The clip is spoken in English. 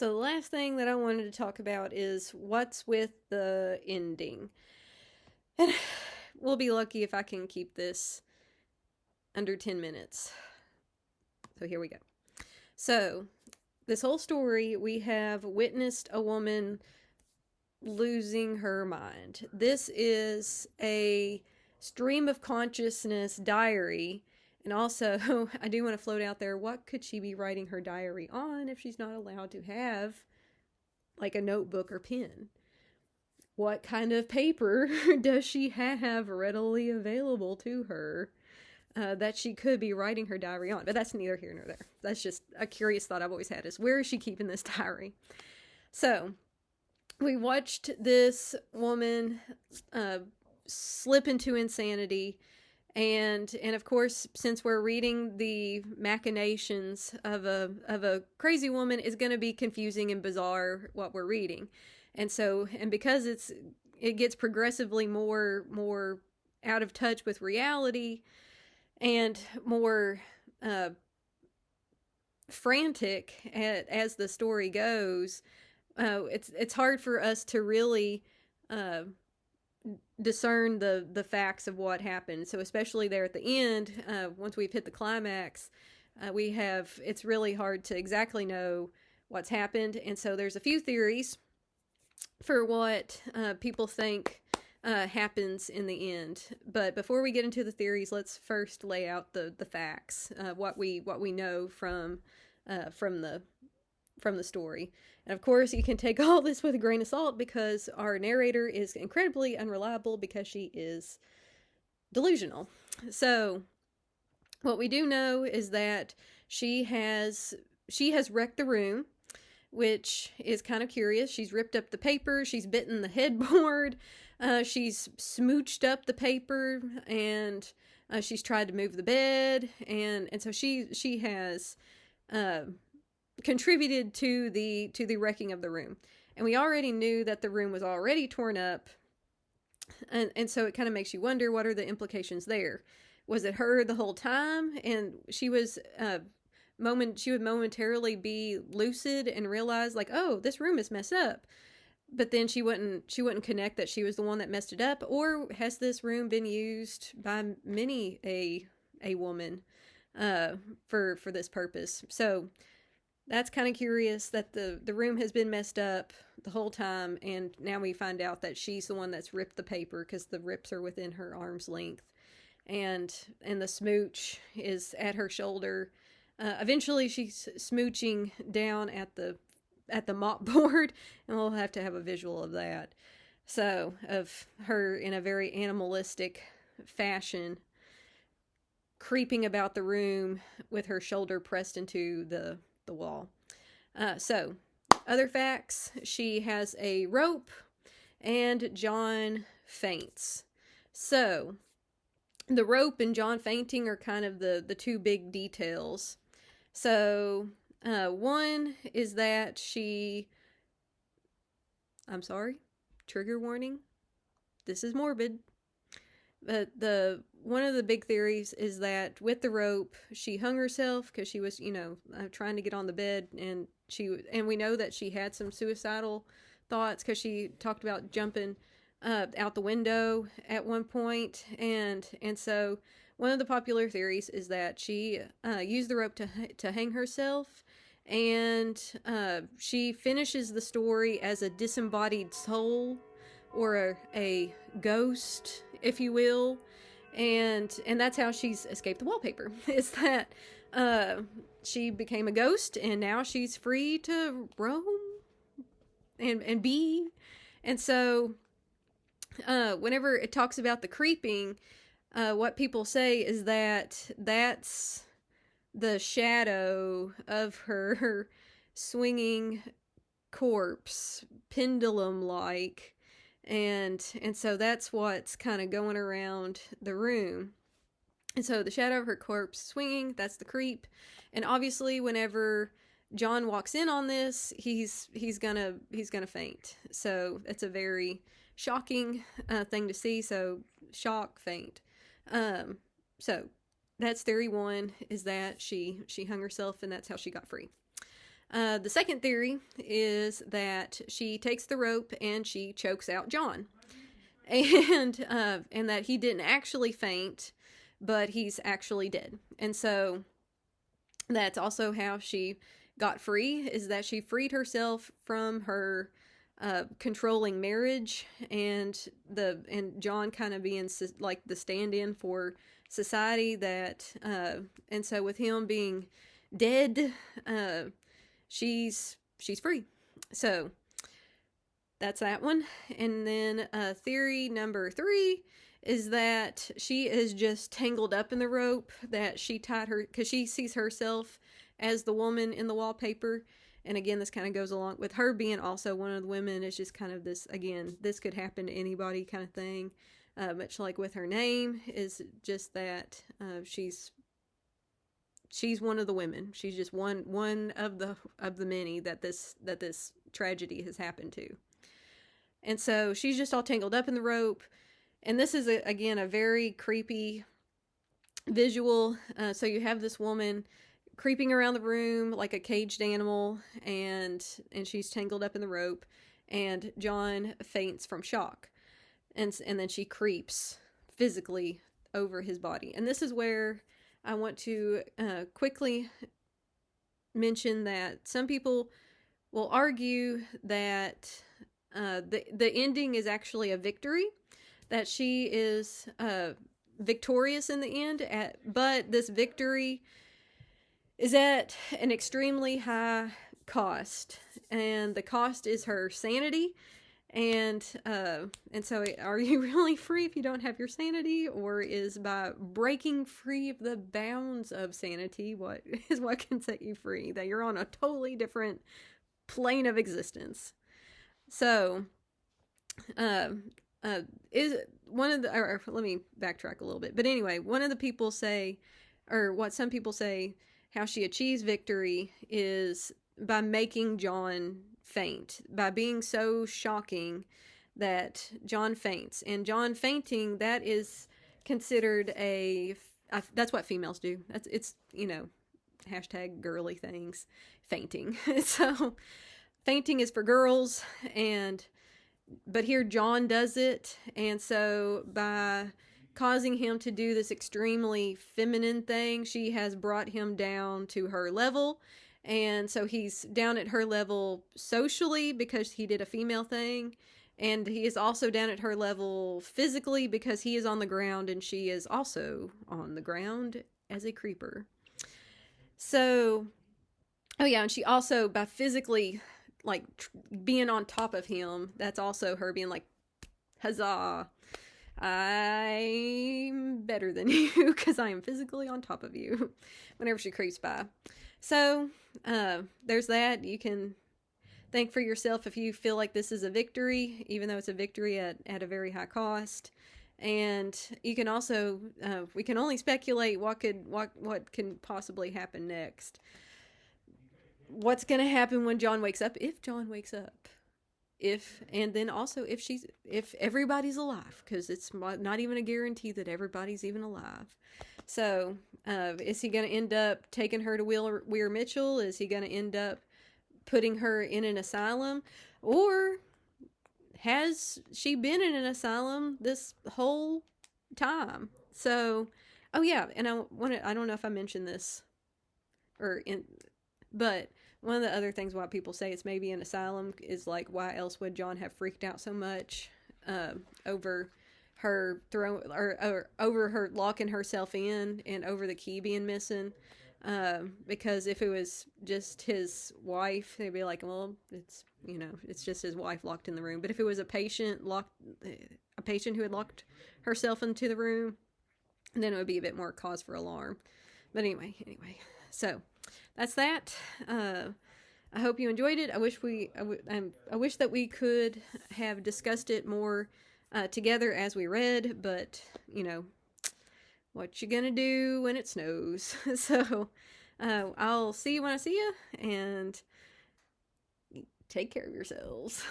So the last thing that I wanted to talk about is what's with the ending. And we'll be lucky if I can keep this under 10 minutes. So here we go. So, this whole story, we have witnessed a woman losing her mind. This is a stream of consciousness diary. And also, I do want to float out there, what could she be writing her diary on if she's not allowed to have like a notebook or pen? What kind of paper does she have readily available to her that she could be writing her diary on? But that's neither here nor there. That's just a curious thought I've always had, is where is she keeping this diary? So we watched this woman slip into insanity, and of course, since we're reading the machinations of a crazy woman, is going to be confusing and bizarre what we're reading. And because it gets progressively more out of touch with reality and more frantic as the story goes, it's hard for us to really discern the facts of what happened. So especially there at the end, once we've hit the climax, it's really hard to exactly know what's happened. And so there's a few theories for what people think happens in the end. But before we get into the theories, let's first lay out the facts, what we know from the story. And of course, you can take all this with a grain of salt because our narrator is incredibly unreliable because she is delusional. So, what we do know is that she has wrecked the room, which is kind of curious. She's ripped up the paper, she's bitten the headboard, she's smooched up the paper, and she's tried to move the bed, and so she has contributed to the wrecking of the room. And we already knew that the room was already torn up, and so it kind of makes you wonder, what are the implications there? Was it her the whole time, and she would momentarily be lucid and realize, like, oh, this room is messed up, but then she wouldn't connect that she was the one that messed it up? Or has this room been used by many a woman for this purpose? So that's kind of curious, that the room has been messed up the whole time, and now we find out that she's the one that's ripped the paper because the rips are within her arm's length, and the smooch is at her shoulder. Eventually, she's smooching down at the mopboard, and we'll have to have a visual of that. So, of her in a very animalistic fashion, creeping about the room with her shoulder pressed into the wall. So, other facts: she has a rope, and John faints. So, the rope and John fainting are kind of the two big details. So, one is that I'm sorry, trigger warning, this is morbid, but one of the big theories is that with the rope, she hung herself because she was, trying to get on the bed, and we know that she had some suicidal thoughts because she talked about jumping out the window at one point, and so one of the popular theories is that she used the rope to hang herself, and she finishes the story as a disembodied soul, or a ghost, if you will, and that's how she's escaped the wallpaper. Is that she became a ghost, and now she's free to roam and be, and so whenever it talks about the creeping, what people say is that that's the shadow of her swinging corpse, pendulum-like, and so that's what's kind of going around the room. And so the shadow of her corpse swinging, that's the creep. And obviously, whenever John walks in on this, he's gonna faint. So it's a very shocking thing to see. So shock, faint. So that's theory one, is that she hung herself, and that's how she got free. The second theory is that she takes the rope and she chokes out John, and that he didn't actually faint, but he's actually dead. And so that's also how she got free, is that she freed herself from her controlling marriage, and John kind of being like the stand-in for society. That and so with him being dead, she's free. So that's that one. And then theory number 3 is that she is just tangled up in the rope, that she tied her because she sees herself as the woman in the wallpaper. And again, this kind of goes along with her being also one of the women. It's just kind of this, again, this could happen to anybody kind of thing. Much like with her name, is just that she's one of the women. She's just one of the many that this tragedy has happened to. And so she's just all tangled up in the rope. And this is, again, a very creepy visual. So you have this woman creeping around the room like a caged animal, and she's tangled up in the rope, and John faints from shock. And then she creeps physically over his body. And this is where I want to quickly mention that some people will argue that the ending is actually a victory, that she is victorious in the end, but this victory is at an extremely high cost, and the cost is her sanity. And so are you really free if you don't have your sanity, or is by breaking free of the bounds of sanity what can set you free? That you're on a totally different plane of existence. So is one of the, or let me backtrack a little bit. But anyway, one of the people say, or what some people say, how she achieves victory is by making John faint, by being so shocking that John faints. And John fainting, that is considered that's what females do. It's hashtag girly things, fainting. So fainting is for girls, but here John does it. And so by causing him to do this extremely feminine thing, she has brought him down to her level. And so he's down at her level socially because he did a female thing. And he is also down at her level physically because he is on the ground and she is also on the ground as a creeper. So, oh yeah, and she also, by physically, like, being on top of him, that's also her being like, huzzah, I'm better than you because I am physically on top of you whenever she creeps by. So there's that. You can think for yourself if you feel like this is a victory, even though it's a victory at a very high cost. And you can also, we can only speculate what can possibly happen next. What's going to happen when John wakes up, if John wakes up. And then also if everybody's alive, because it's not even a guarantee that everybody's even alive. So, is he going to end up taking her to Weir Mitchell? Is he going to end up putting her in an asylum? Or has she been in an asylum this whole time? So, oh yeah, and I don't know if I mentioned this, but one of the other things why people say it's maybe an asylum is like, why else would John have freaked out so much over her or over her locking herself in and over the key being missing? Because if it was just his wife, they'd be like, well, it's just his wife locked in the room. But if it was a patient who had locked herself into the room, then it would be a bit more cause for alarm. But anyway, so that's that. I hope you enjoyed it. I wish that we could have discussed it more together as we read, but what you gonna do when it snows? So I'll see you when I see you, and take care of yourselves.